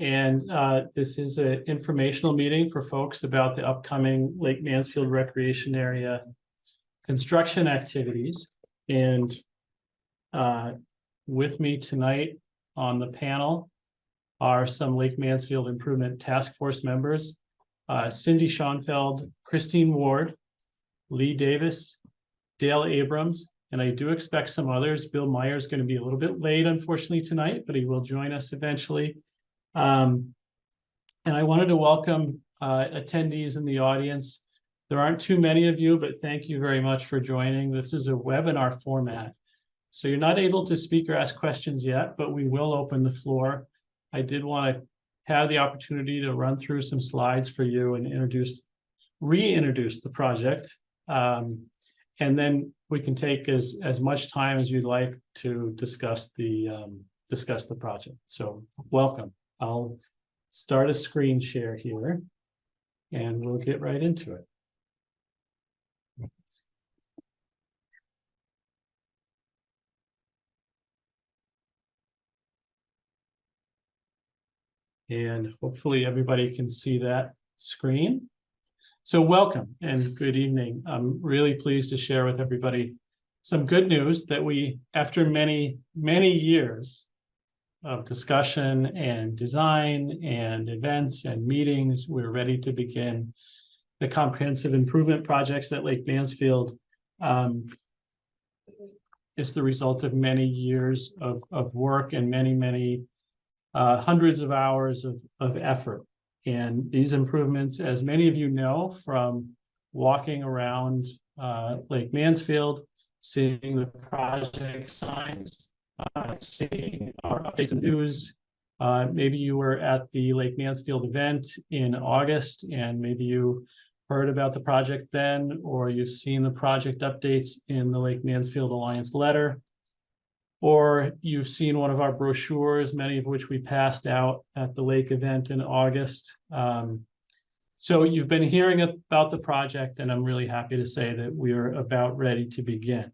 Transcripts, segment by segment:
And this is an informational meeting for folks about the upcoming Lake Mansfield Recreation Area construction activities. And with me tonight on the panel are some Lake Mansfield Improvement Task Force members, Cindy Schoenfeld, Christine Ward, Lee Davis, Dale Abrams, and I do expect some others. Bill Meyer is going to be a little bit late, unfortunately, tonight, but he will join us eventually. And I wanted to welcome attendees in the audience. There aren't too many of you, but thank you very much for joining. This is a webinar format, so you're not able to speak or ask questions yet, but we will open the floor. I did want to have the opportunity to run through some slides for you and reintroduce the project. And then we can take as much time as you'd like to discuss the project. So welcome. I'll start a screen share here and we'll get right into it. And hopefully everybody can see that screen. So welcome and good evening. I'm really pleased to share with everybody some good news that we, after many, many years of discussion and design and events and meetings, we're ready to begin the comprehensive improvement projects at Lake Mansfield. It's the result of many years of work and many hundreds of hours of effort. And these improvements, as many of you know from walking around Lake Mansfield, seeing the project signs, seeing our updates and news. Maybe you were at the Lake Mansfield event in August, and maybe you heard about the project then, or you've seen the project updates in the Lake Mansfield Alliance letter, or you've seen one of our brochures, many of which we passed out at the Lake event in August. So you've been hearing about the project, and I'm really happy to say that we are about ready to begin.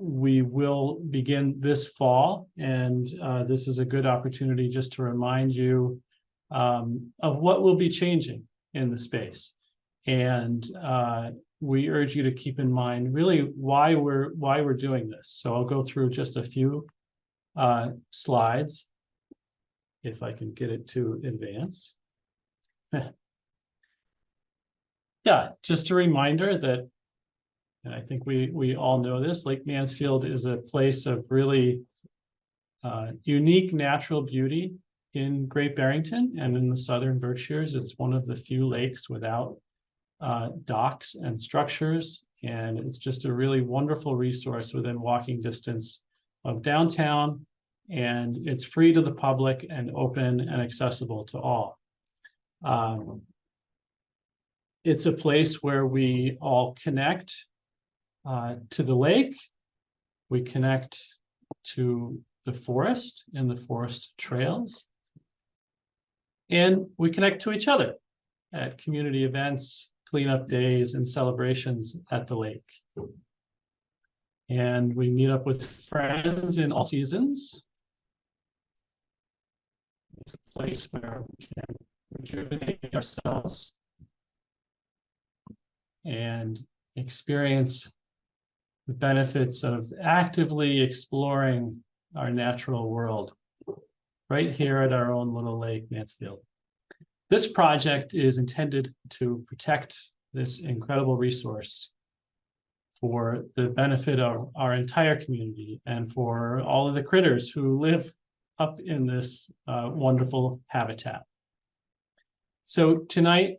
We will begin this fall, and this is a good opportunity just to remind you of what will be changing in the space. And we urge you to keep in mind really why we're doing this. So I'll go through just a few slides, if I can get it to advance. Yeah, just a reminder that, and I think we all know this, Lake Mansfield is a place of really unique natural beauty in Great Barrington and in the Southern Berkshires. It's one of the few lakes without docks and structures, and it's just a really wonderful resource within walking distance of downtown, and it's free to the public and open and accessible to all. It's a place where we all connect to the lake, we connect to the forest and the forest trails, and we connect to each other at community events, cleanup days, and celebrations at the lake. And we meet up with friends in all seasons. It's a place where we can rejuvenate ourselves and experience the benefits of actively exploring our natural world right here at our own little Lake Mansfield. This project is intended to protect this incredible resource for the benefit of our entire community and for all of the critters who live up in this wonderful habitat. So tonight,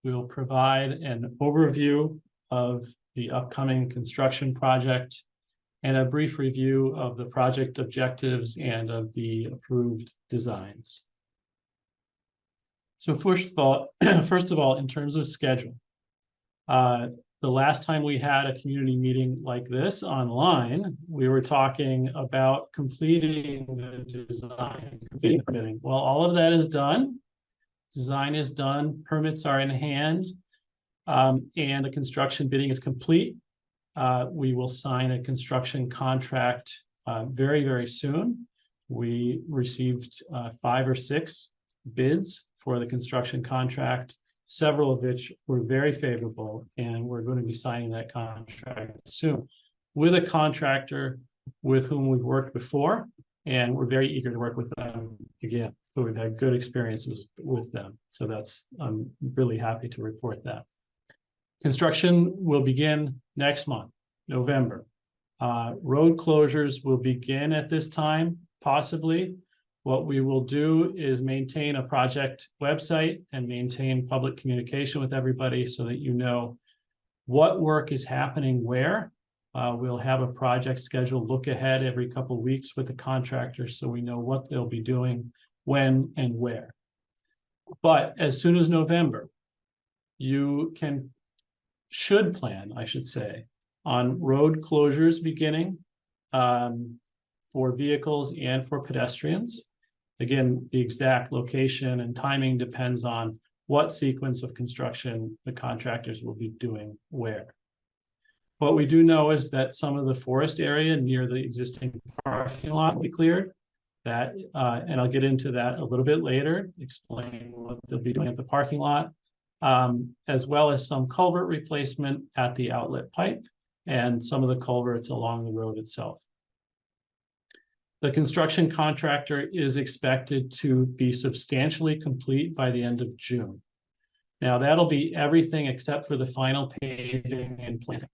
we'll provide an overview of the upcoming construction project and a brief review of the project objectives and of the approved designs. So first of all, in terms of schedule, the last time we had a community meeting like this online, we were talking about completing the design, completing permitting. Well, all of that is done. Design is done, permits are in hand, and the construction bidding is complete. We will sign a construction contract very, very soon. We received 5 or 6 bids for the construction contract, several of which were very favorable, and we're going to be signing that contract soon with a contractor with whom we've worked before, and we're very eager to work with them again. So we've had good experiences with them. So I'm really happy to report that. Construction will begin next month, November. Road closures will begin at this time, possibly. What we will do is maintain a project website and maintain public communication with everybody so that you know what work is happening where. We'll have a project schedule look ahead every couple of weeks with the contractor so we know what they'll be doing, when and where. But as soon as November, you should plan, I should say, on road closures beginning for vehicles and for pedestrians. Again, the exact location and timing depends on what sequence of construction the contractors will be doing where. What we do know is that some of the forest area near the existing parking lot will be cleared. That, and I'll get into that a little bit later, explain what they'll be doing at the parking lot, as well as some culvert replacement at the outlet pipe and some of the culverts along the road itself. The construction contractor is expected to be substantially complete by the end of June. Now, that'll be everything except for the final paving and planting.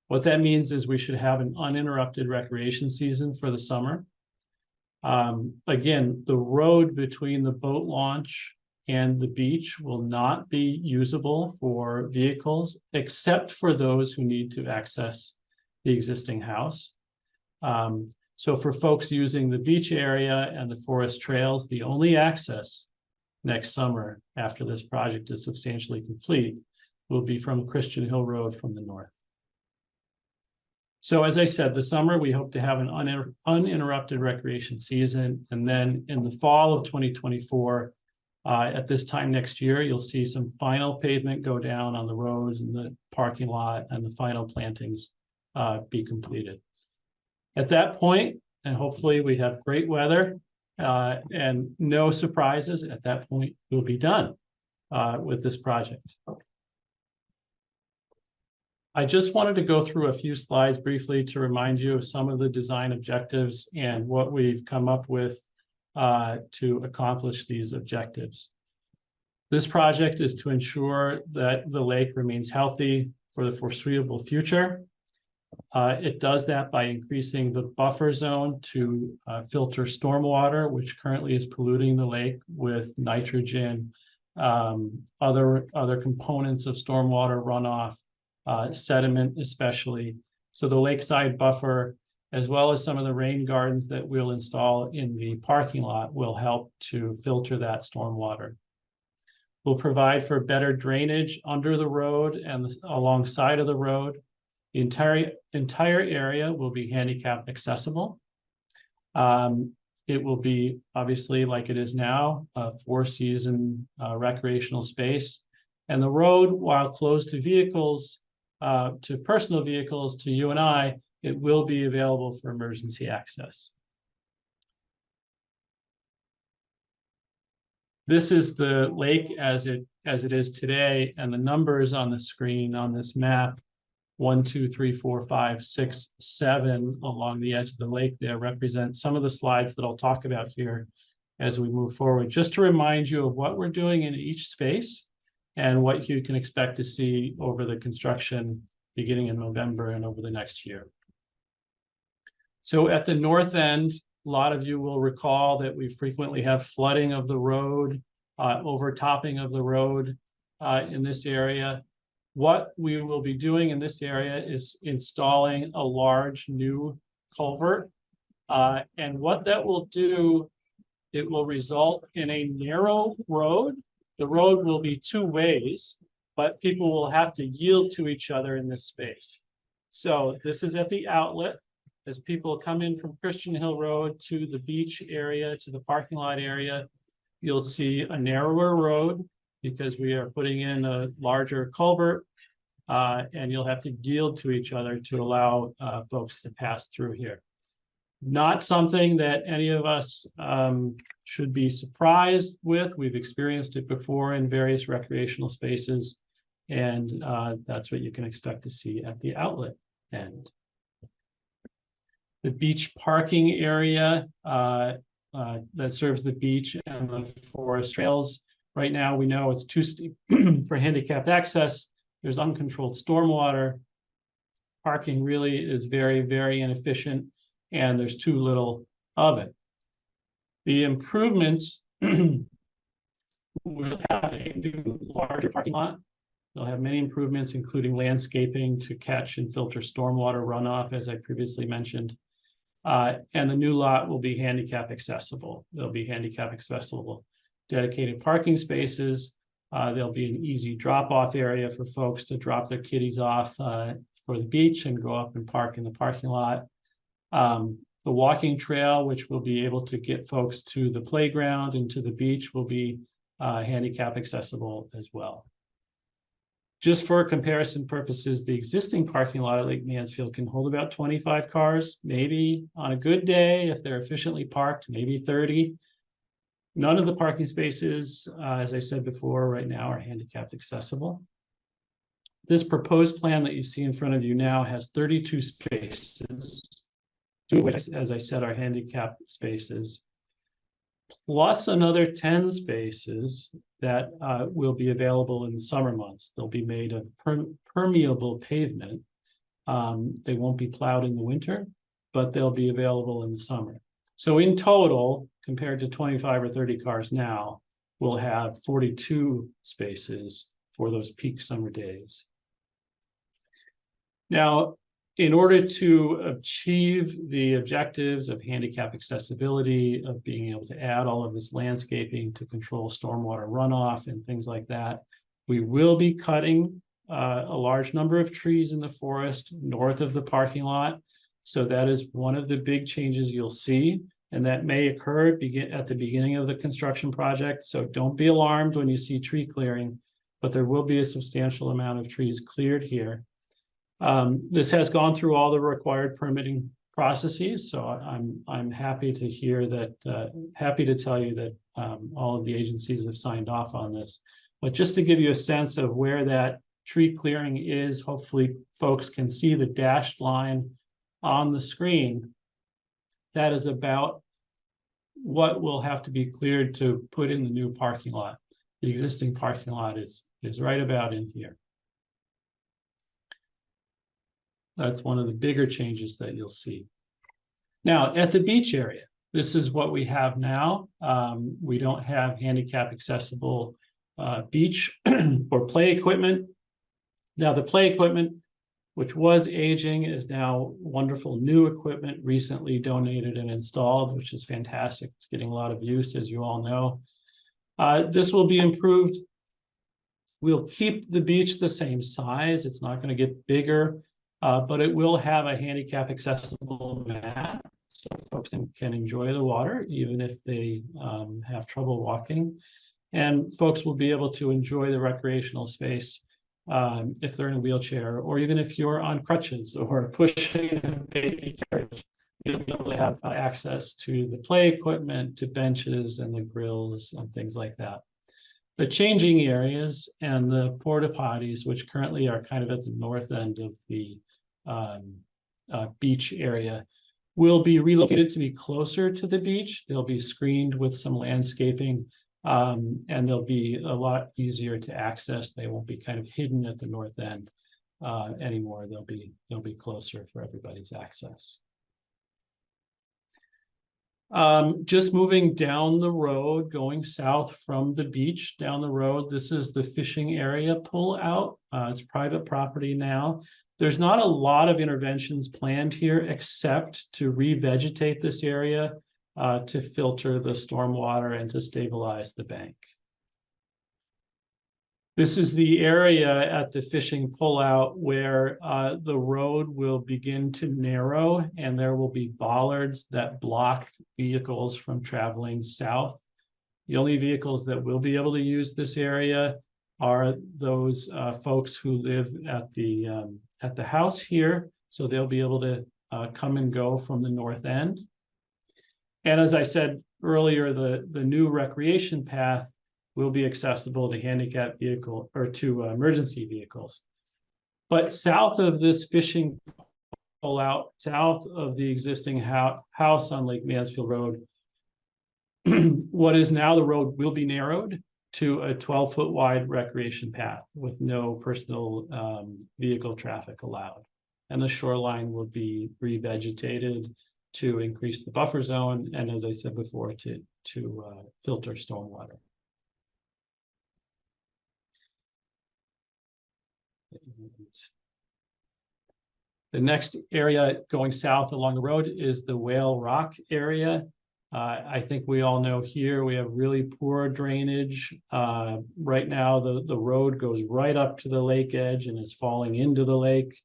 What that means is we should have an uninterrupted recreation season for the summer. Again, the road between the boat launch and the beach will not be usable for vehicles, except for those who need to access the existing house. So for folks using the beach area and the forest trails, the only access next summer after this project is substantially complete will be from Christian Hill Road from the north. So as I said, the summer, we hope to have an uninterrupted recreation season. And then in the fall of 2024, at this time next year, you'll see some final pavement go down on the roads and the parking lot, and the final plantings be completed. At that point, and hopefully we have great weather and no surprises, at that point, we'll be done with this project. I just wanted to go through a few slides briefly to remind you of some of the design objectives and what we've come up with to accomplish these objectives. This project is to ensure that the lake remains healthy for the foreseeable future. It does that by increasing the buffer zone to filter stormwater, which currently is polluting the lake with nitrogen, other components of stormwater runoff, sediment especially. So the lakeside buffer, as well as some of the rain gardens that we'll install in the parking lot, will help to filter that stormwater. We'll provide for better drainage under the road and alongside of the road. The entire area will be handicap accessible. It will be, obviously, like it is now, a 4-season recreational space. And the road, while closed to vehicles, to personal vehicles, to you and I, it will be available for emergency access. This is the lake as it is today, and the numbers on the screen on this map, 1, 2, 3, 4, 5, 6, 7 along the edge of the lake there, represent some of the slides that I'll talk about here as we move forward, just to remind you of what we're doing in each space and what you can expect to see over the construction beginning in November and over the next year. So at the north end, a lot of you will recall that we frequently have flooding of the road, overtopping of the road in this area. What we will be doing in this area is installing a large new culvert. And what that will do, it will result in a narrow road. The road will be 2 ways, but people will have to yield to each other in this space. So this is at the outlet. As people come in from Christian Hill Road to the beach area, to the parking lot area, you'll see a narrower road because we are putting in a larger culvert, and you'll have to yield to each other to allow folks to pass through here. Not something that any of us should be surprised with. We've experienced it before in various recreational spaces, and that's what you can expect to see at the outlet end. The beach parking area that serves the beach and the forest trails. Right now, we know it's too steep for handicapped access. There's uncontrolled stormwater. Parking really is very, very inefficient, and there's too little of it. The improvements will have a new larger parking lot. They'll have many improvements, including landscaping to catch and filter stormwater runoff, as I previously mentioned. And the new lot will be handicap accessible. There'll be handicap accessible dedicated parking spaces. There'll be an easy drop-off area for folks to drop their kiddies off for the beach and go up and park in the parking lot. The walking trail, which will be able to get folks to the playground and to the beach, will be handicap accessible as well. Just for comparison purposes, the existing parking lot at Lake Mansfield can hold about 25 cars, maybe on a good day, if they're efficiently parked, maybe 30. None of the parking spaces, as I said before, right now are handicapped accessible. This proposed plan that you see in front of you now has 32 spaces, two of which, as I said, are handicapped spaces, plus another 10 spaces that will be available in the summer months. They'll be made of permeable pavement. They won't be plowed in the winter, but they'll be available in the summer. So in total, compared to 25 or 30 cars now, we'll have 42 spaces for those peak summer days. Now, in order to achieve the objectives of handicap accessibility, of being able to add all of this landscaping to control stormwater runoff and things like that, we will be cutting a large number of trees in the forest north of the parking lot. So that is one of the big changes you'll see, and that may occur at the beginning of the construction project. So don't be alarmed when you see tree clearing, but there will be a substantial amount of trees cleared here. This has gone through all the required permitting processes, so I'm happy to hear that, happy to tell you that all of the agencies have signed off on this. But just to give you a sense of where that tree clearing is, hopefully folks can see the dashed line on the screen. That is about what will have to be cleared to put in the new parking lot. The existing parking lot is right about in here. That's one of the bigger changes that you'll see. Now, at the beach area, this is what we have now. We don't have handicap accessible beach or play equipment. Now, the play equipment, which was aging, is now wonderful new equipment, recently donated and installed, which is fantastic. It's getting a lot of use, as you all know. This will be improved. We'll keep the beach the same size. It's not going to get bigger. But it will have a handicap accessible mat, so folks can enjoy the water even if they have trouble walking. And folks will be able to enjoy the recreational space if they're in a wheelchair, or even if you're on crutches or pushing a baby carriage, you'll be able to have access to the play equipment, to benches and the grills and things like that. The changing areas and the porta potties, which currently are kind of at the north end of the beach area, will be relocated to be closer to the beach. They'll be screened with some landscaping, and they'll be a lot easier to access. They won't be kind of hidden at the north end anymore. They'll be closer for everybody's access. Just moving down the road, going south from the beach down the road, this is the fishing area pull out. It's private property now. There's not a lot of interventions planned here except to revegetate this area to filter the stormwater and to stabilize the bank. This is the area at the fishing pullout where the road will begin to narrow, and there will be bollards that block vehicles from traveling south. The only vehicles that will be able to use this area are those folks who live at the house here, so they'll be able to come and go from the north end. And as I said earlier, the new recreation path will be accessible to handicap vehicle or to emergency vehicles. But south of this fishing pullout, south of the existing house on Lake Mansfield Road, what is now the road will be narrowed to a 12-foot wide recreation path with no personal vehicle traffic allowed. And the shoreline will be revegetated to increase the buffer zone, and as I said before, to filter stormwater. The next area going south along the road is the Whale Rock area. I think we all know here we have really poor drainage. Right now, the road goes right up to the lake edge and is falling into the lake.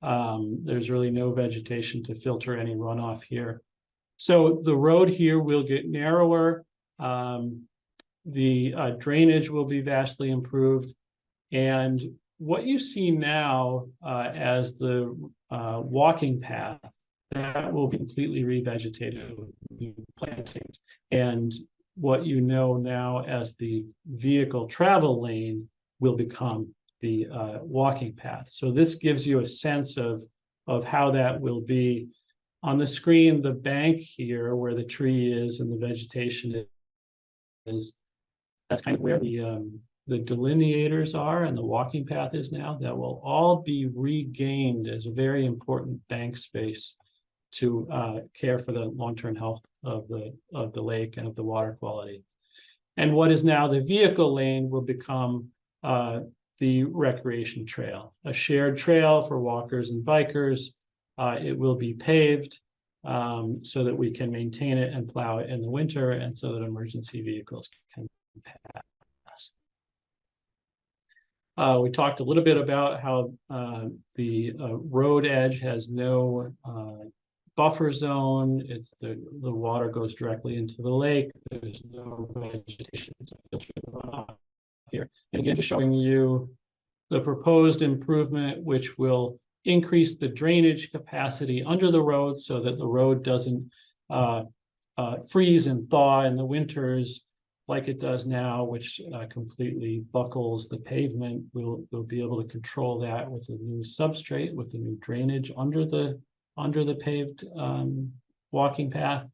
There's really no vegetation to filter any runoff here. So the road here will get narrower. The drainage will be vastly improved. And what you see now as the walking path, that will be completely revegetated with new plantings. And what you know now as the vehicle travel lane will become the walking path. So this gives you a sense of how that will be. On the screen, the bank here where the tree is and the vegetation is, that's kind of where the delineators are and the walking path is now. That will all be regained as a very important bank space to care for the long-term health of the lake and of the water quality. And what is now the vehicle lane will become the recreation trail, a shared trail for walkers and bikers. It will be paved so that we can maintain it and plow it in the winter, and so that emergency vehicles can pass. We talked a little bit about how the road edge has no buffer zone. It's the water goes directly into the lake. There's no vegetation to filter the runoff here. And again, just showing you the proposed improvement, which will increase the drainage capacity under the road so that the road doesn't freeze and thaw in the winters like it does now, which completely buckles the pavement. We'll be able to control that with a new substrate, with the new drainage under the paved walking path.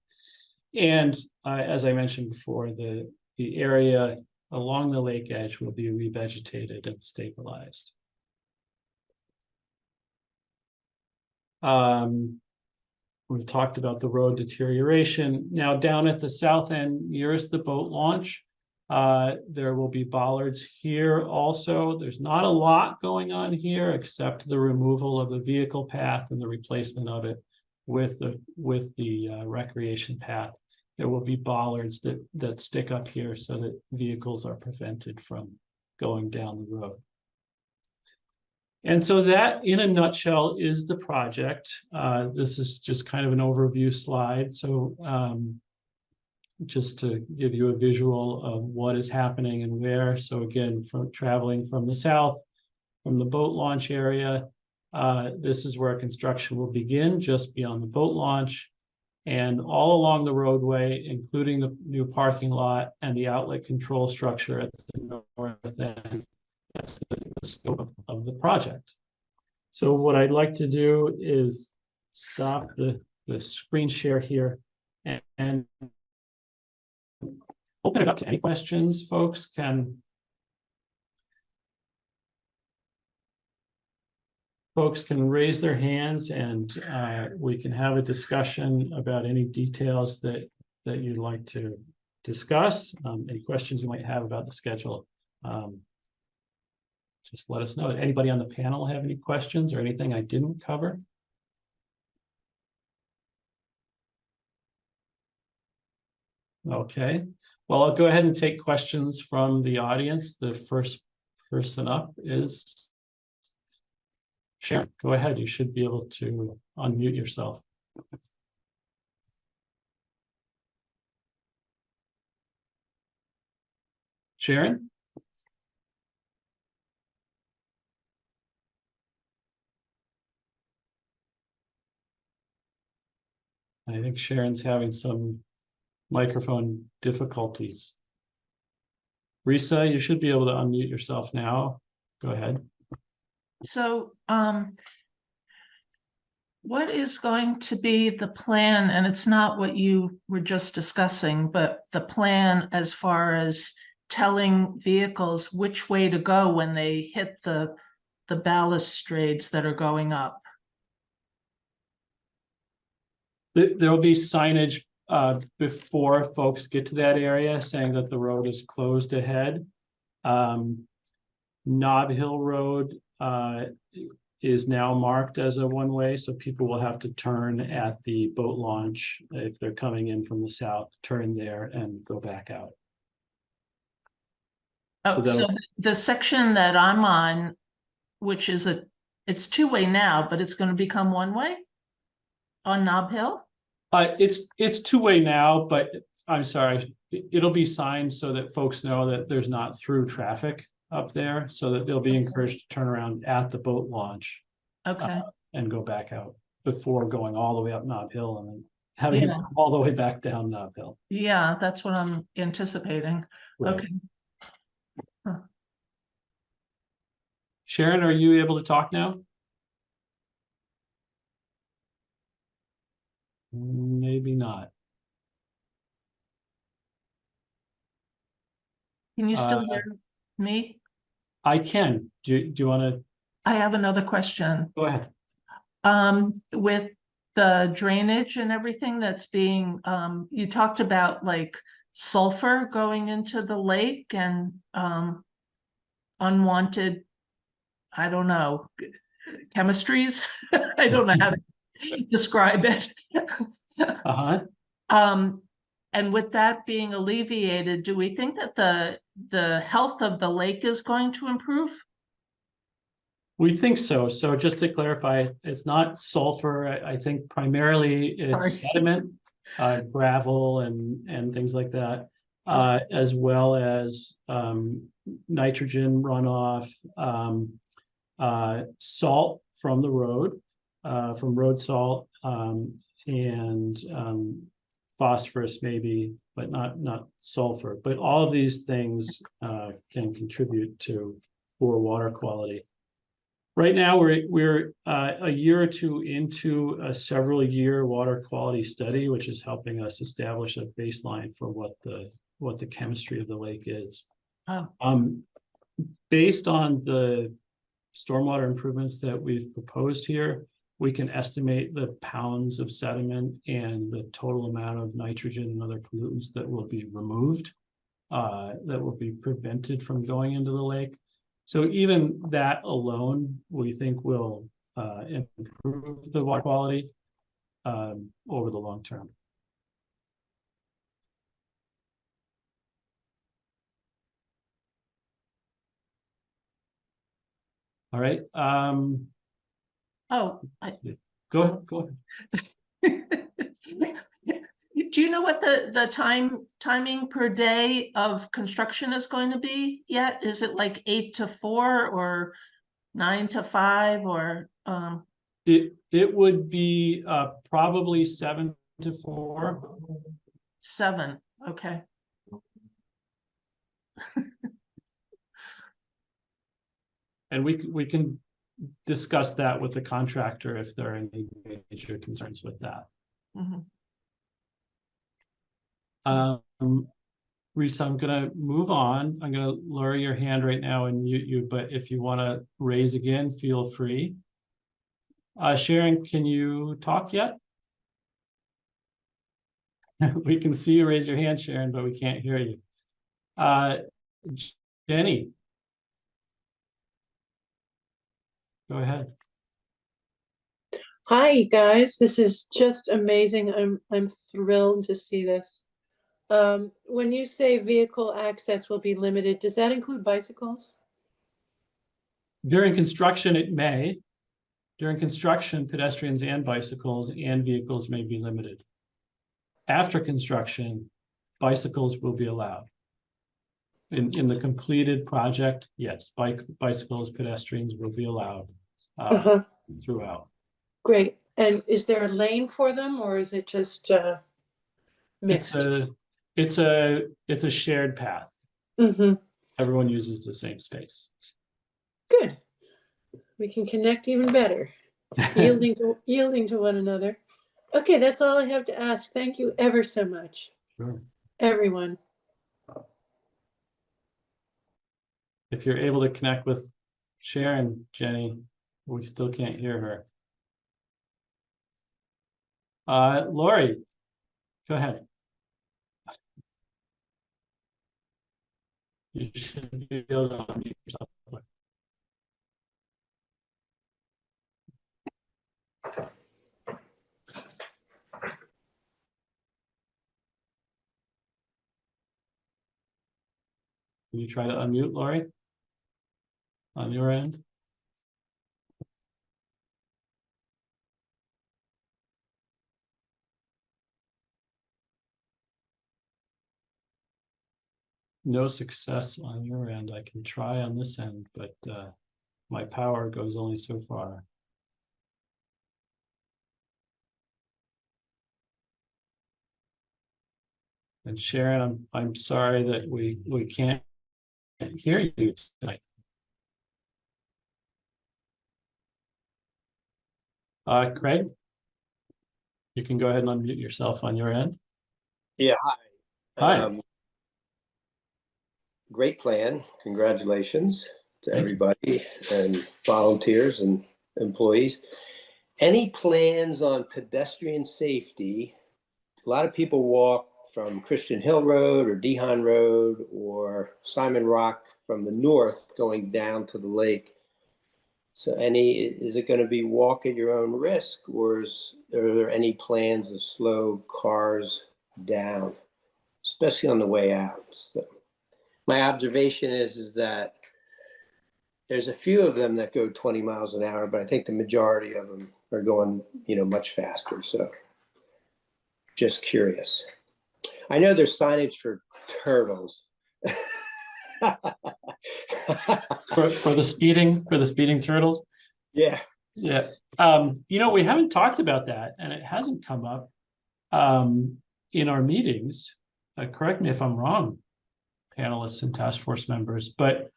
And as I mentioned before, the area along the lake edge will be revegetated and stabilized. We talked about the road deterioration. Now down at the south end, nearest the boat launch, there will be bollards here also. There's not a lot going on here except the removal of the vehicle path and the replacement of it with the recreation path. There will be bollards that stick up here so that vehicles are prevented from going down the road. And so that, in a nutshell, is the project. This is just kind of an overview slide. So just to give you a visual of what is happening and where. So again, from traveling from the south, from the boat launch area, this is where construction will begin, just beyond the boat launch. And all along the roadway, including the new parking lot and the outlet control structure at the north end. That's the scope of the project. So what I'd like to do is stop the screen share here and open it up to any questions. Folks can raise their hands and we can have a discussion about any details that you'd like to discuss. Any questions you might have about the schedule. Just let us know. Anybody on the panel have any questions or anything I didn't cover? Okay. Well, I'll go ahead and take questions from the audience. The first person up is Sharon. Go ahead. You should be able to unmute yourself. Sharon? I think Sharon's having some microphone difficulties. Risa, you should be able to unmute yourself now. Go ahead. So, what is going to be the plan? And it's not what you were just discussing, but the plan as far as telling vehicles which way to go when they hit the balustrades that are going up. There'll be signage before folks get to that area saying that the road is closed ahead. Nob Hill Road is now marked as a one-way, so people will have to turn at the boat launch if they're coming in from the south, turn there and go back out. Oh, so the section that I'm on, which is it's two-way now, but it's going to become one-way on Nob Hill? It's two-way now, but I'm sorry, it'll be signed so that folks know that there's not through traffic up there, so that they'll be encouraged to turn around at the boat launch. Okay. And go back out before going all the way up Nob Hill and then having to come all the way back down Nob Hill. Yeah, that's what I'm anticipating. Right. Okay. Huh. Sharon, are you able to talk now? Maybe not. Can you still hear me? I can. Do you want to? I have another question. Go ahead. With the drainage and everything that's being, you talked about like sulfur going into the lake and unwanted, I don't know, chemistries. I don't know how to describe it. And with that being alleviated, do we think that the health of the lake is going to improve? We think so. So just to clarify, it's not sulfur. I think primarily it's sediment, gravel and things like that, as well as nitrogen runoff, salt from the road, from road salt, and phosphorus maybe, but not sulfur. But all of these things can contribute to poor water quality. Right now, we're a year or two into a several-year water quality study, which is helping us establish a baseline for what the chemistry of the lake is. Oh. Based on the stormwater improvements that we've proposed here, we can estimate the pounds of sediment and the total amount of nitrogen and other pollutants that will be removed, that will be prevented from going into the lake. So even that alone, we think will improve the water quality over the long term. All right. Go ahead. Do you know what the timing per day of construction is going to be yet? Is it like 8 to 4 or 9 to 5 or It would be probably 7 to 4. 7, okay. And we can discuss that with the contractor if there are any major concerns with that. Mm-hmm. Risa, I'm gonna move on. I'm gonna lower your hand right now and mute you, but if you want to raise again, feel free. Sharon, can you talk yet? We can see you raise your hand, Sharon, but we can't hear you. Jenny, go ahead. Hi guys, this is just amazing. I'm thrilled to see this. When you say vehicle access will be limited, does that include bicycles? During construction, it may. During construction, pedestrians and bicycles and vehicles may be limited. After construction, bicycles will be allowed. In the completed project, yes, bicycles, pedestrians will be allowed throughout. Great. And is there a lane for them or is it just mixed? It's a shared path. Mm-hmm. Everyone uses the same space. Good. We can connect even better, yielding to one another. Okay, that's all I have to ask. Thank you ever so much, Sure. everyone. If you're able to connect with Sharon, Jenny, we still can't hear her. Lori, go ahead. You should be able to unmute yourself. Can you try to unmute, Lori? On your end? No success on your end. I can try on this end, but my power goes only so far. And Sharon, I'm sorry that we can't hear you tonight. Craig, you can go ahead and unmute yourself on your end. Yeah, hi. Hi. Great plan. Congratulations to Thank you. everybody and volunteers and employees. Any plans on pedestrian safety? A lot of people walk from Christian Hill Road or Dehan Road or Simon Rock from the north going down to the lake. So is it going to be walk at your own risk, or are there any plans to slow cars down, especially on the way out? So my observation is that there's a few of them that go 20 miles an hour, but I think the majority of them are going, much faster. So just curious. I know there's signage for turtles. For the speeding turtles. Yeah. Yeah. We haven't talked about that, and it hasn't come up in our meetings. Correct me if I'm wrong, panelists and task force members, but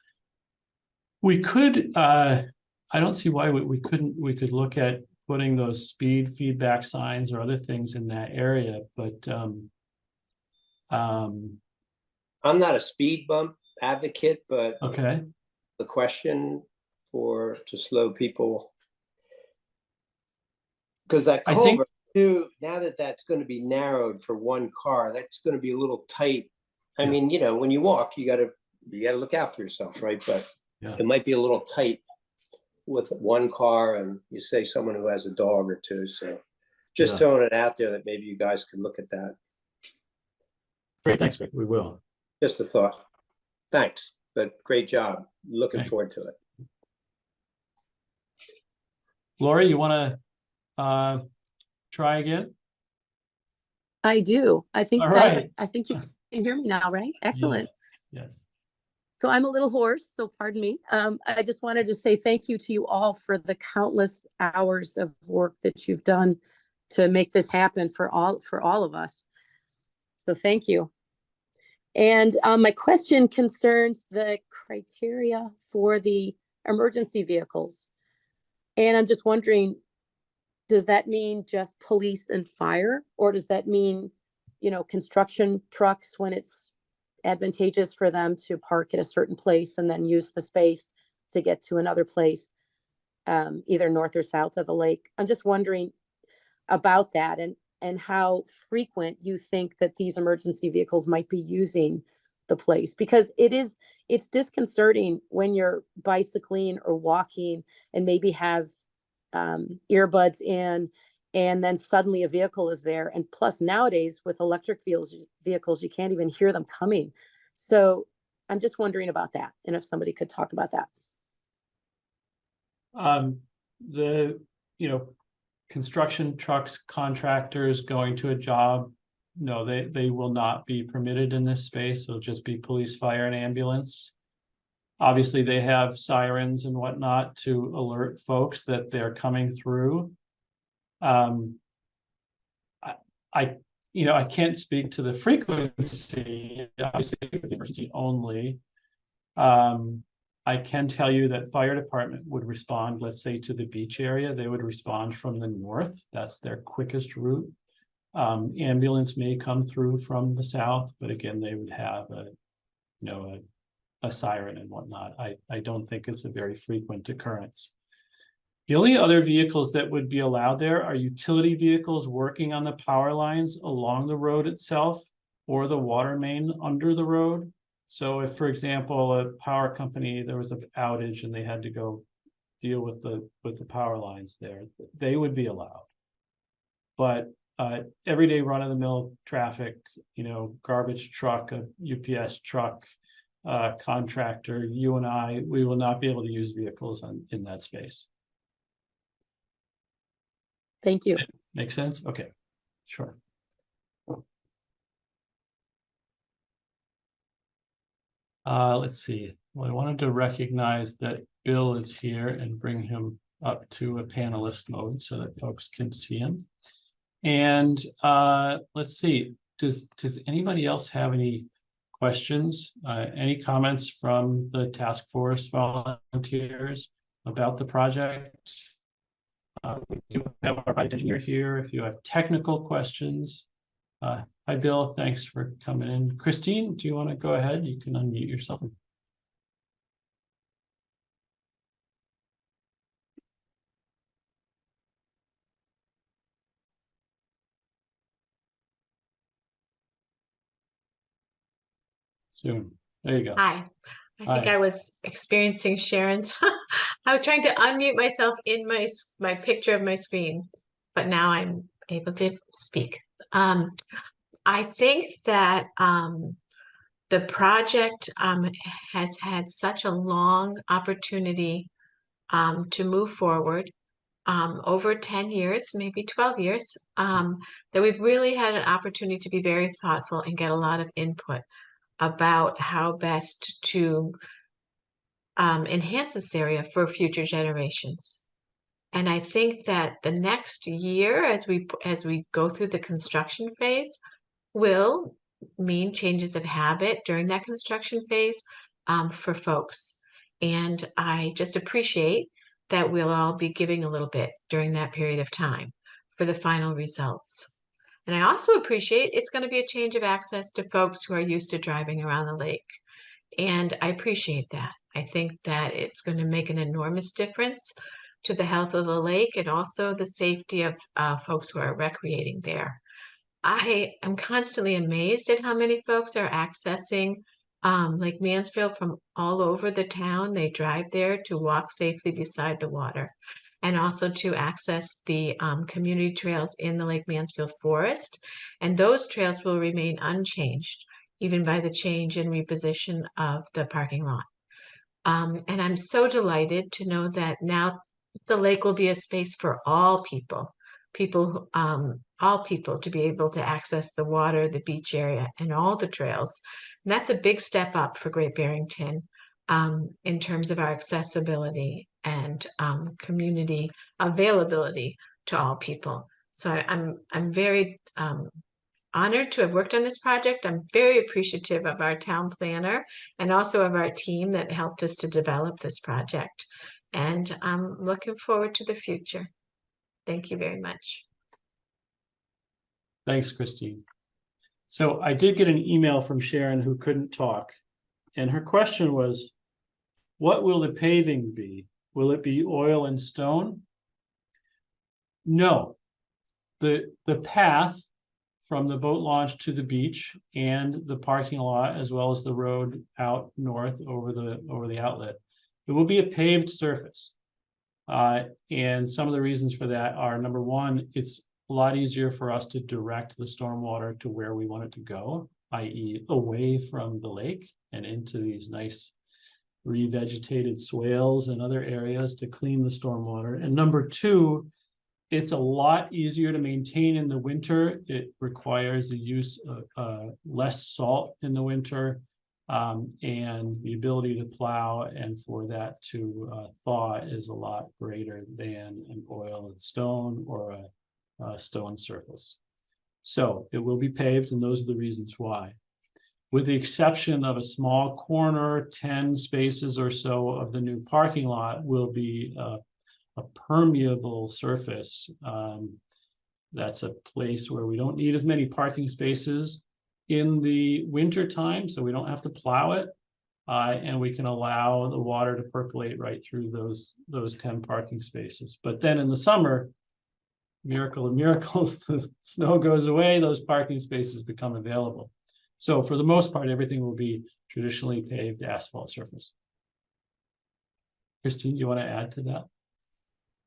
we could, I don't see why we could look at putting those speed feedback signs or other things in that area, but I'm not a speed bump advocate, but okay. the question to slow people, because that culvert too, now that's going to be narrowed for one car, that's going to be a little tight. I mean, when you walk, you got to look out for yourself, right? But it might be a little tight with one car, and you say someone who has a dog or two. So just throwing it out there that maybe you guys could look at that. Great, thanks, Greg. We will. Just a thought. Thanks, but great job. Looking forward to it. Lori, you want to try again? I do. I think All right. I think you can hear me now, right? Excellent. Yes. So I'm a little hoarse, so pardon me. I just wanted to say thank you to you all for the countless hours of work that you've done to make this happen for all of us. So thank you. And my question concerns the criteria for the emergency vehicles. And I'm just wondering, does that mean just police and fire, or does that mean, construction trucks when it's advantageous for them to park at a certain place and then use the space to get to another place, either north or south of the lake? I'm just wondering about that and how frequent you think that these emergency vehicles might be using the place, because it's disconcerting when you're bicycling or walking and maybe have earbuds in, and then suddenly a vehicle is there. And plus nowadays with electric vehicles, you can't even hear them coming. So I'm just wondering about that, and if somebody could talk about that. Construction trucks, contractors going to a job, no, they will not be permitted in this space. It'll just be police, fire, and ambulance. Obviously, they have sirens and whatnot to alert folks that they're coming through. I I can't speak to the frequency, obviously, the emergency only. I can tell you that fire department would respond, let's say, to the beach area. They would respond from the north. That's their quickest route. Ambulance may come through from the south, but again, they would have a siren and whatnot. I don't think it's a very frequent occurrence. The only other vehicles that would be allowed there are utility vehicles working on the power lines along the road itself or the water main under the road. So if, for example, a power company, there was an outage and they had to go deal with the power lines there, they would be allowed. But everyday run-of-the-mill traffic, garbage truck, a UPS truck, contractor, you and I, we will not be able to use vehicles in that space. Thank you. Make sense? Okay, sure. Let's see. Well, I wanted to recognize that Bill is here and bring him up to a panelist mode so that folks can see him. And let's see, does anybody else have any questions, any comments from the task force volunteers about the project? We do have our project engineer here if you have technical questions. Hi, Bill. Thanks for coming in. Christine, do you want to go ahead? You can unmute yourself. Soon. There you go. Hi. I think Hi. I was experiencing Sharon's. I was trying to unmute myself in my picture of my screen, but now I'm able to speak. I think that the project has had such a long opportunity to move forward over 10 years, maybe 12 years, that we've really had an opportunity to be very thoughtful and get a lot of input about how best to enhance this area for future generations. And I think that the next year, as we go through the construction phase, will mean changes of habit during that construction phase for folks. And I just appreciate that we'll all be giving a little bit during that period of time for the final results. And I also appreciate it's going to be a change of access to folks who are used to driving around the lake. And I appreciate that. I think that it's going to make an enormous difference to the health of the lake and also the safety of folks who are recreating there. I am constantly amazed at how many folks are accessing Lake Mansfield from all over the town. They drive there to walk safely beside the water and also to access the community trails in the Lake Mansfield forest. And those trails will remain unchanged, even by the change and reposition of the parking lot. And I'm so delighted to know that now the lake will be a space for all people to be able to access the water, the beach area, and all the trails. And that's a big step up for Great Barrington in terms of our accessibility and community availability to all people. So I'm very honored to have worked on this project. I'm very appreciative of our town planner and also of our team that helped us to develop this project. And I'm looking forward to the future. Thank you very much. Thanks, Christine. So I did get an email from Sharon who couldn't talk. And her question was, what will the paving be? Will it be oil and stone? No. The path from the boat launch to the beach and the parking lot, as well as the road out north over the outlet, it will be a paved surface. And some of the reasons for that are, number one, it's a lot easier for us to direct the stormwater to where we want it to go, i.e. away from the lake and into these nice revegetated swales and other areas to clean the stormwater. And number two, it's a lot easier to maintain in the winter. It requires the use of less salt in the winter, and the ability to plow and for that to thaw is a lot greater than an oil and stone or a stone surface. So it will be paved, and those are the reasons why. With the exception of a small corner, 10 spaces or so of the new parking lot will be a permeable surface. That's a place where we don't need as many parking spaces in the winter time, so we don't have to plow it. And we can allow the water to percolate right through those 10 parking spaces. But then in the summer, miracle of miracles, the snow goes away, those parking spaces become available. So for the most part, everything will be traditionally paved asphalt surface. Christine, do you want to add to that?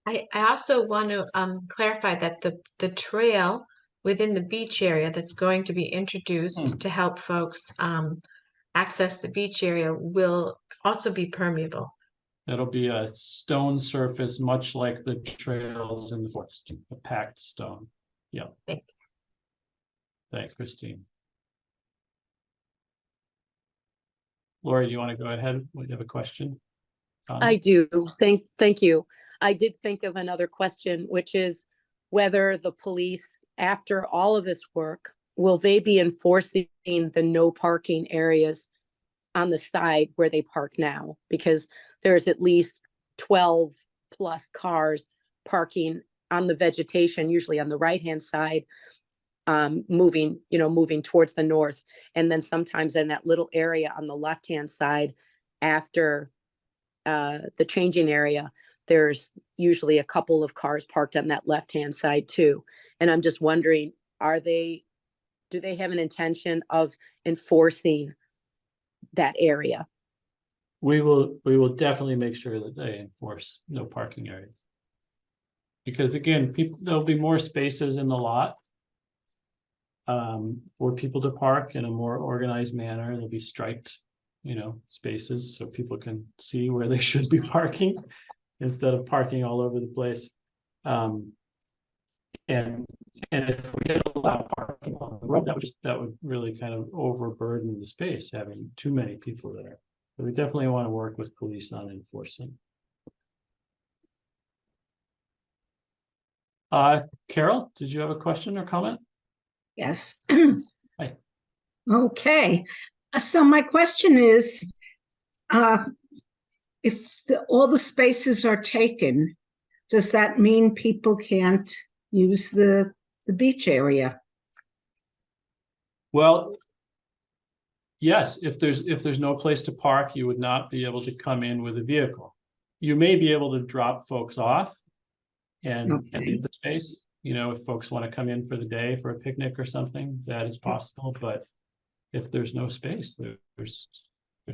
I also want to clarify that the trail within the beach area that's going to be introduced to help folks access the beach area will also be permeable. That'll be a stone surface, much like the trails in the forest, a packed stone. Yeah. Thank you. Thanks, Christine. Laura, do you want to go ahead? You have a question? I do. Thank you. I did think of another question, which is whether the police, after all of this work, will they be enforcing the no parking areas on the side where they park now? Because there's at least 12 plus cars parking on the vegetation, usually on the right-hand side, moving towards the north. And then sometimes in that little area on the left-hand side, after the changing area, there's usually a couple of cars parked on that left-hand side too. And I'm just wondering, do they have an intention of enforcing that area? We will definitely make sure that they enforce no parking areas. Because again, there'll be more spaces in the lot for people to park in a more organized manner. There'll be striped, spaces so people can see where they should be parking instead of parking all over the place. And if we did allow parking on the road, that would really kind of overburden the space, having too many people there. So we definitely want to work with police on enforcing. Carol, did you have a question or comment? Yes. Hi. Okay. So my question is, if all the spaces are taken, does that mean people can't use the beach area? Well, yes, if there's no place to park, you would not be able to come in with a vehicle. You may be able to drop folks off and leave the space. If folks want to come in for the day for a picnic or something, that is possible. But if there's no space, there's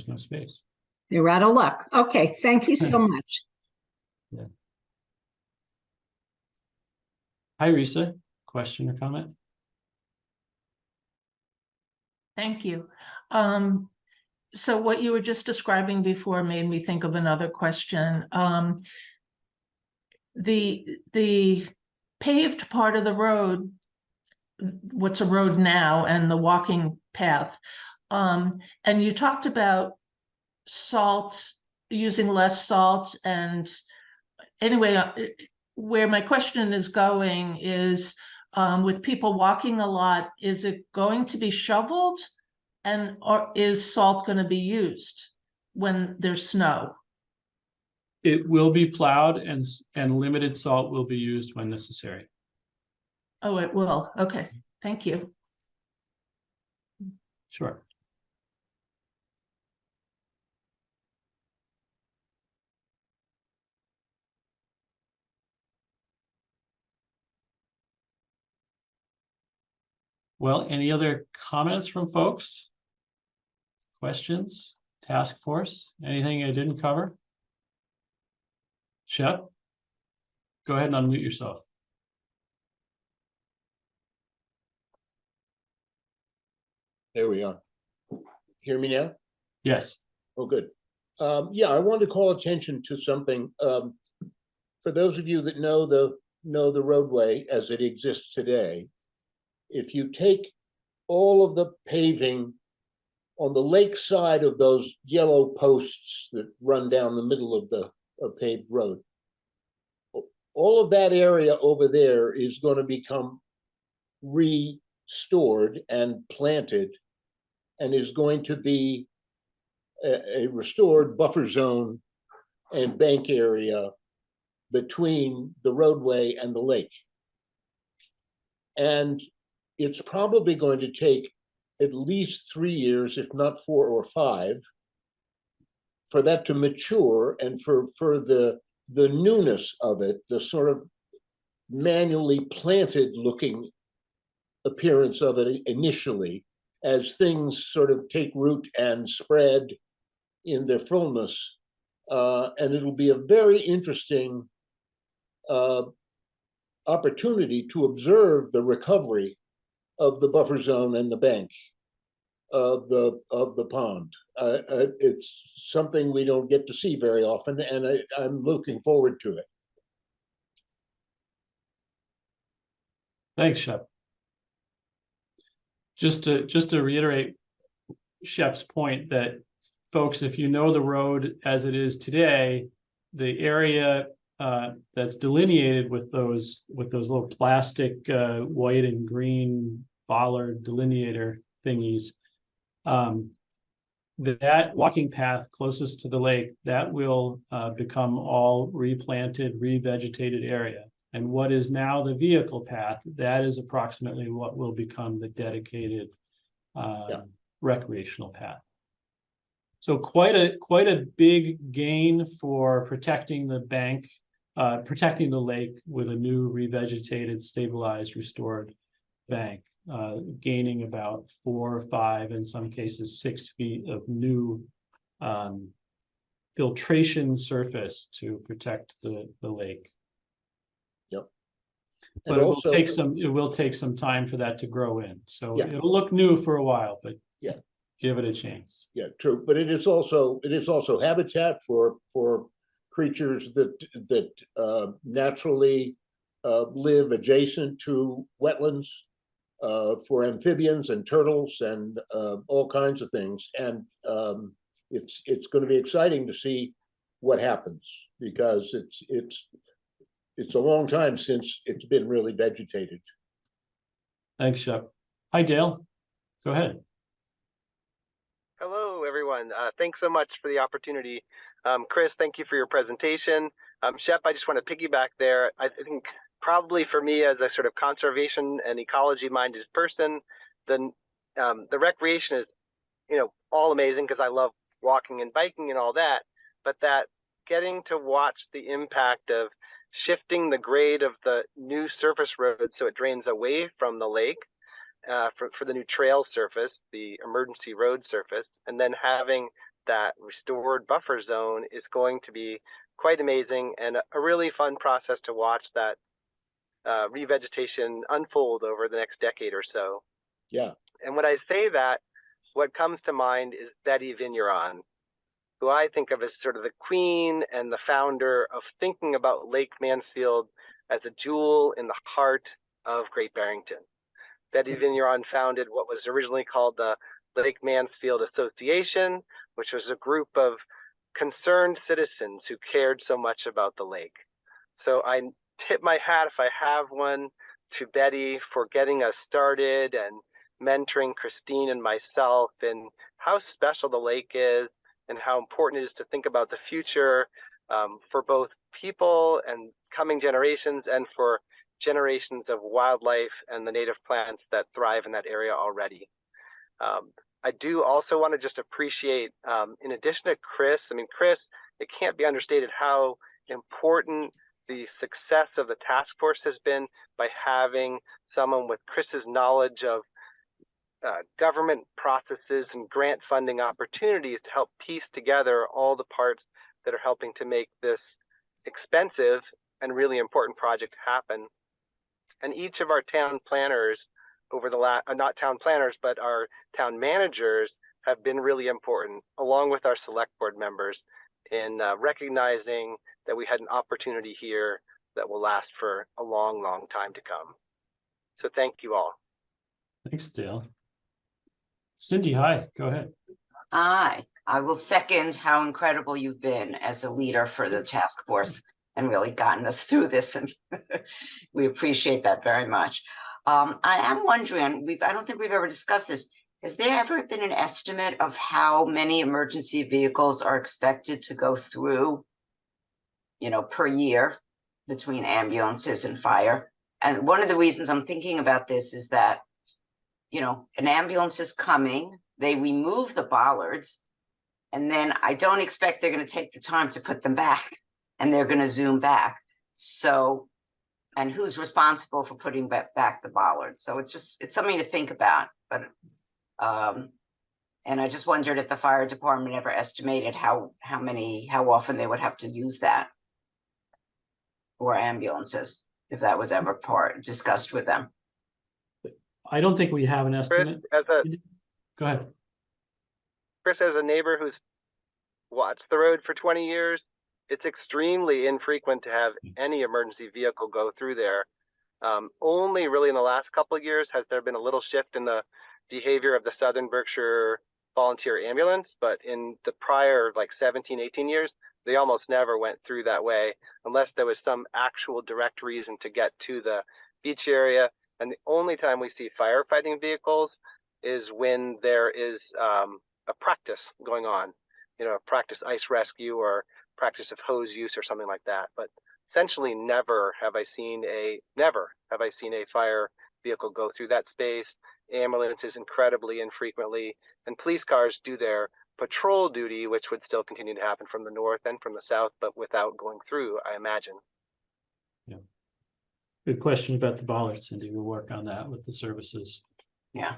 no space. They're out of luck. Okay, thank you so much. Yeah. Hi, Risa. Question or comment? Thank you. So what you were just describing before made me think of another question. The paved part of the road, what's a road now, and the walking path. And you talked about salt, using less salt. And anyway, where my question is going is, with people walking a lot, is it going to be shoveled, or is salt going to be used when there's snow? It will be plowed, and limited salt will be used when necessary. Oh, it will. Okay, thank you. Sure. Well, any other comments from folks? Questions? Task force? Anything I didn't cover? Shep? Go ahead and unmute yourself. There we are. Hear me now? Yes. Oh, good. Yeah, I wanted to call attention to something. For those of you that know the roadway as it exists today, if you take all of the paving on the lake side of those yellow posts that run down the middle of the paved road, all of that area over there is going to become stored and planted, and is going to be a restored buffer zone and bank area between the roadway and the lake. And it's probably going to take at least 3 years, if not 4 or 5, for that to mature, and for the newness of it, the sort of manually planted looking appearance of it initially, as things sort of take root and spread in their fullness. And it'll be a very interesting opportunity to observe the recovery of the buffer zone and the bank of the pond. It's something we don't get to see very often, and I'm looking forward to it. Thanks, Shep. Just to reiterate Shep's point that, folks, if you know the road as it is today, the area that's delineated with those little plastic white and green bollard delineator thingies, that walking path closest to the lake, that will become all replanted, revegetated area. And what is now the vehicle path, that is approximately what will become the dedicated recreational path. So quite a big gain for protecting the bank, protecting the lake with a new revegetated, stabilized, restored bank, gaining about 4 or 5, in some cases 6 feet of new filtration surface to protect the lake. Yep. But it will take some time for that to grow in. So Yeah. it'll look new for a while, but yeah, give it a chance. Yeah, true. But it is also habitat for creatures that naturally live adjacent to wetlands, for amphibians and turtles and all kinds of things. And it's going to be exciting to see what happens, because it's a long time since it's been really vegetated. Thanks, Shep. Hi, Dale. Go ahead. Hello, everyone. Thanks so much for the opportunity. Chris, thank you for your presentation. Shep, I just want to piggyback there. I think probably for me, as a sort of conservation and ecology-minded person, the recreation is, all amazing, because I love walking and biking and all that. But that getting to watch the impact of shifting the grade of the new surface road so it drains away from the lake, for the new trail surface, the emergency road surface, and then having that restored buffer zone is going to be quite amazing, and a really fun process to watch that revegetation unfold over the next decade or so. Yeah. And when I say that, what comes to mind is Betty Vigneron, who I think of as sort of the queen and the founder of thinking about Lake Mansfield as a jewel in the heart of Great Barrington. Betty Vigneron founded what was originally called the Lake Mansfield Association, which was a group of concerned citizens who cared so much about the lake. So I tip my hat, if I have one, to Betty for getting us started and mentoring Christine and myself in how special the lake is and how important it is to think about the future for both people and coming generations, and for generations of wildlife and the native plants that thrive in that area already. I do also want to just appreciate, in addition to Chris, Chris, it can't be understated how important the success of the task force has been by having someone with Chris's knowledge of government processes and grant funding opportunities to help piece together all the parts that are helping to make this expensive and really important project happen. And each of our town planners over the last, not town planners, but our town managers have been really important, along with our select board members, in recognizing that we had an opportunity here that will last for a long, long time to come. So thank you all. Thanks, Dale. Cindy, hi, go ahead. Hi, I will second how incredible you've been as a leader for the task force and really gotten us through this, and we appreciate that very much. I am wondering, I don't think we've ever discussed this. Has there ever been an estimate of how many emergency vehicles are expected to go through, per year between ambulances and fire? And one of the reasons I'm thinking about this is that, an ambulance is coming, they remove the bollards, and then I don't expect they're going to take the time to put them back, and they're going to zoom back. So, and who's responsible for putting back the bollards? So it's something to think about. But and I just wondered if the fire department ever estimated how often they would have to use that, or ambulances, if that was ever discussed with them. I don't think we have an estimate. Go ahead. Chris, as a neighbor who's watched the road for 20 years, it's extremely infrequent to have any emergency vehicle go through there. Only really in the last couple of years has there been a little shift in the behavior of the Southern Berkshire Volunteer Ambulance, but in the prior 17, 18 years, they almost never went through that way unless there was some actual direct reason to get to the beach area. And the only time we see firefighting vehicles is when there is a practice going on, practice ice rescue or practice of hose use or something like that. But essentially never have I seen a fire vehicle go through that space. Ambulances incredibly infrequently, and police cars do their patrol duty, which would still continue to happen from the north and from the south, but without going through, I imagine. Yeah. Good question about the bollards, Cindy. We'll work on that with the services. Yeah.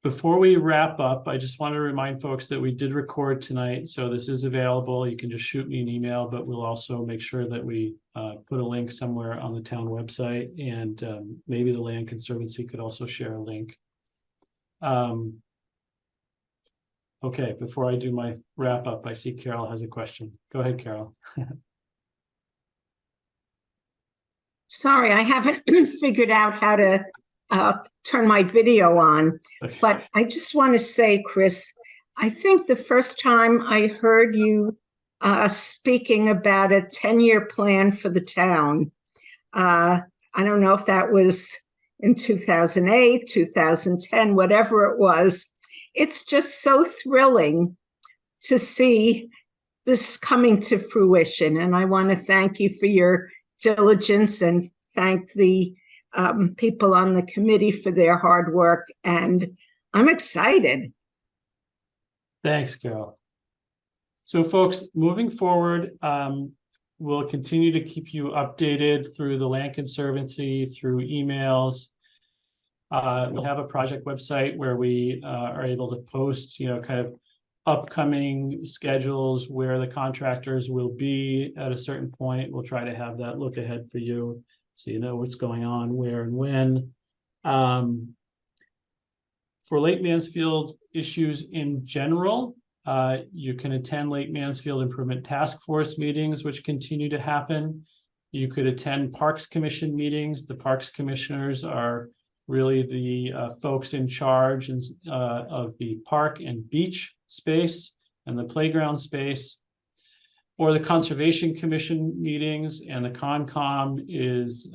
Before we wrap up, I just want to remind folks that we did record tonight, so this is available. You can just shoot me an email, but we'll also make sure that we put a link somewhere on the town website, and maybe the Land Conservancy could also share a link. Okay, before I do my wrap up, I see Carol has a question. Go ahead, Carol. Sorry, I haven't figured out how to turn my video on, Okay. but I just want to say, Chris, I think the first time I heard you speaking about a 10-year plan for the town, I don't know if that was in 2008, 2010, whatever it was. It's just so thrilling to see this coming to fruition. And I want to thank you for your diligence and thank the people on the committee for their hard work. And I'm excited. Thanks, Carol. So folks, moving forward, we'll continue to keep you updated through the Land Conservancy, through emails. We have a project website where we are able to post, kind of upcoming schedules where the contractors will be at a certain point. We'll try to have that look ahead for you, so you know what's going on, where and when. For Lake Mansfield issues in general, you can attend Lake Mansfield Improvement Task Force meetings, which continue to happen. You could attend Parks Commission meetings. The Parks Commissioners are really the folks in charge of the park and beach space and the playground space, or the Conservation Commission meetings, and the Concom is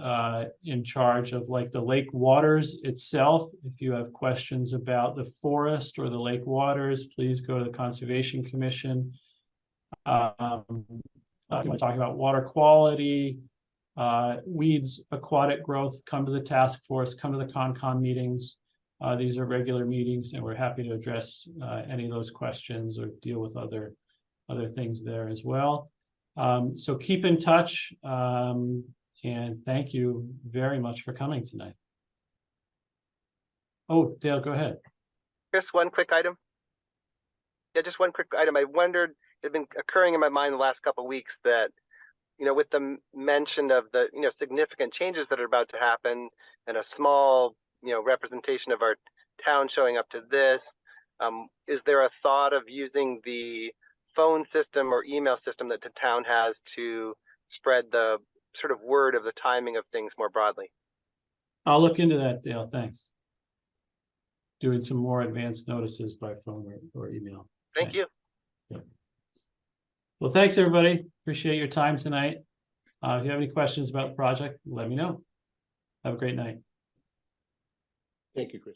in charge of the lake waters itself. If you have questions about the forest or the lake waters, please go to the Conservation Commission. Talking about water quality, weeds, aquatic growth, come to the task force, come to the Concom meetings. These are regular meetings, and we're happy to address any of those questions or deal with other things there as well. So keep in touch, and thank you very much for coming tonight. Oh, Dale, go ahead. Just one quick item. Yeah, just one quick item. I wondered, it's been occurring in my mind the last couple of weeks that, with the mention of the, significant changes that are about to happen and a small, representation of our town showing up to this, is there a thought of using the phone system or email system that the town has to spread the sort of word of the timing of things more broadly? I'll look into that, Dale. Thanks. Doing some more advanced notices by phone or email. Thank you. Yeah. Well, thanks, everybody. Appreciate your time tonight. If you have any questions about the project, let me know. Have a great night. Thank you, Chris.